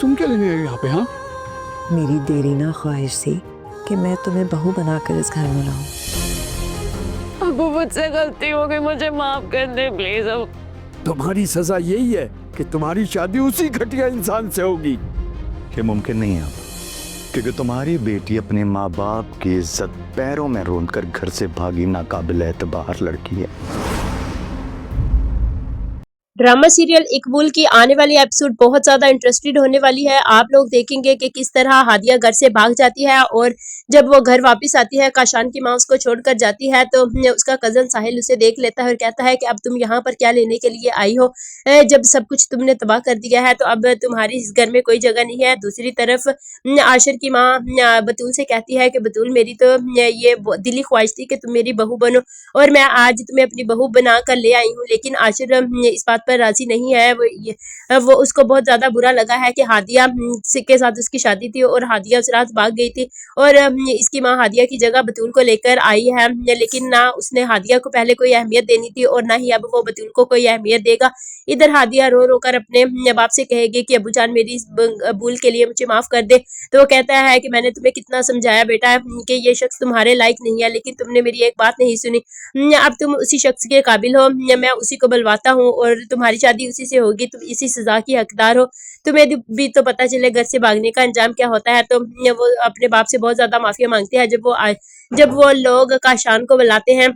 तुम क्या लेने आई यहाँ पे? हाँ, मेरी देरीना ख्वाहिश थी कि मैं तुम्हें बहू बनाकर इस घर में लाऊं। अबू मुझसे गलती हो गई, मुझे माफ कर दे प्लीज। अब तुम्हारी सजा यही है कि तुम्हारी शादी उसी घटिया इंसान से होगी। ये मुमकिन नहीं है अब, क्योंकि तुम्हारी बेटी अपने माँ बाप की इज्जत पैरों में रोंद कर घर से भागी नाकाबिल एतबार लड़की है। ड्रामा सीरियल इकबाल की आने वाली एपिसोड बहुत ज्यादा इंटरेस्टेड होने वाली है। आप लोग देखेंगे कि किस तरह हादिया घर से भाग जाती है और जब वो घर वापस आती है, काशान की माँ उसको छोड़कर जाती है तो उसका कजन साहिल उसे देख लेता है और कहता है कि अब तुम यहाँ पर क्या लेने के लिए आई हो, जब सब कुछ तुमने तबाह कर दिया है तो अब तुम्हारी इस घर में कोई जगह नहीं है। दूसरी तरफ आशिर की माँ बतूल से कहती है कि बतूल, मेरी तो ये दिली ख्वाहिश थी कि तुम मेरी बहू बनो और मैं आज तुम्हें अपनी बहू बना कर ले आई हूँ। लेकिन आशिर इस बात पर राजी नहीं है। वो उसको बहुत ज्यादा बुरा लगा है कि हादिया के साथ उसकी शादी थी और हादिया उस रात भाग गई थी और इसकी माँ हादिया की जगह बतूल को लेकर आई है, लेकिन ना उसने हादिया को पहले कोई अहमियत देनी थी और ना ही अब वो बतूल को कोई अहमियत देगा। इधर हादिया रो रो कर अपने बाप से कहेगी कि अबू जान मेरी इस भूल के लिए मुझे माफ कर दे। तो वो कहता है कि मैंने तुम्हें कितना समझाया बेटा कि ये शख्स तुम्हारे लायक नहीं है, लेकिन तुमने मेरी एक बात नहीं सुनी। अब तुम उसी शख्स के काबिल हो, मैं उसी को बुलवाता हूँ और तुम्हारी शादी उसी से होगी, तुम इसी सजा की हकदार हो। तुम्हें भी तो पता चले घर से भागने का अंजाम क्या होता है। तो वो अपने बाप से बहुत ज्यादा माफिया मांगती है। जब वो लोग काशान को बुलाते हैं,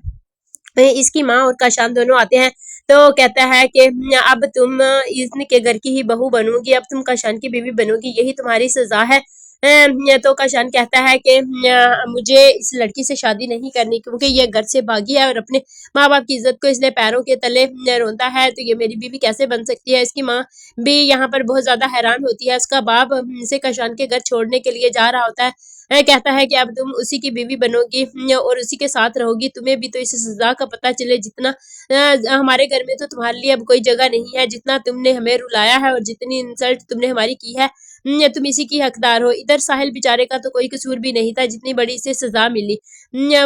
इसकी माँ और काशान दोनों आते हैं, तो कहता है कि अब तुम इनके घर की ही बहू बनोगी, अब तुम काशान की बीवी बनोगी, यही तुम्हारी सजा है। तो काशान कहता है कि मुझे इस लड़की से शादी नहीं करनी क्योंकि ये घर से भागी है और अपने माँ बाप की इज्जत को इसने पैरों के तले रोंदा है, तो ये मेरी बीवी कैसे बन सकती है। इसकी माँ भी यहाँ पर बहुत ज्यादा हैरान होती है। उसका बाप से काशान के घर छोड़ने के लिए जा रहा होता है। कहता है कि अब तुम उसी की बीवी बनोगी और उसी के साथ रहोगी, तुम्हें भी तो इस सजा का पता चले। जितना हमारे घर में तो तुम्हारे लिए अब कोई जगह नहीं है, जितना तुमने हमें रुलाया है और जितनी इंसल्ट तुमने हमारी की है, तुम इसी की हकदार हो। इधर साहिल बेचारे का तो कोई कसूर भी नहीं था, जितनी बड़ी इसे सजा मिली।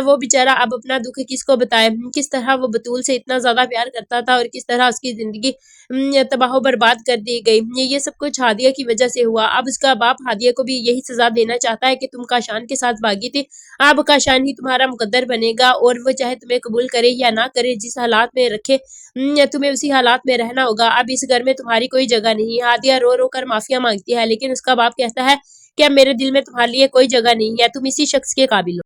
वो बेचारा अब अपना दुख किसको बताए, किस तरह वो बतूल से इतना ज्यादा प्यार करता था और किस तरह उसकी जिंदगी तबाह बर्बाद कर दी गई। ये सब कुछ हादिया की वजह से हुआ। अब उसका बाप हादिया को भी यही सजा देना चाहता है कि तुम काशान के साथ भागी थी, अब काशान ही तुम्हारा मुकद्दर बनेगा और वो चाहे तुम्हें कबूल करे या ना करे, जिस हालात में रखे तुम्हें उसी हालात में रहना होगा। अब इस घर में तुम्हारी कोई जगह नहीं है। हादिया रो रो कर माफिया मांगती है, लेकिन उसका बाप कहता है कि अब मेरे दिल में तुम्हारे लिए कोई जगह नहीं है, तुम इसी शख्स के काबिल हो।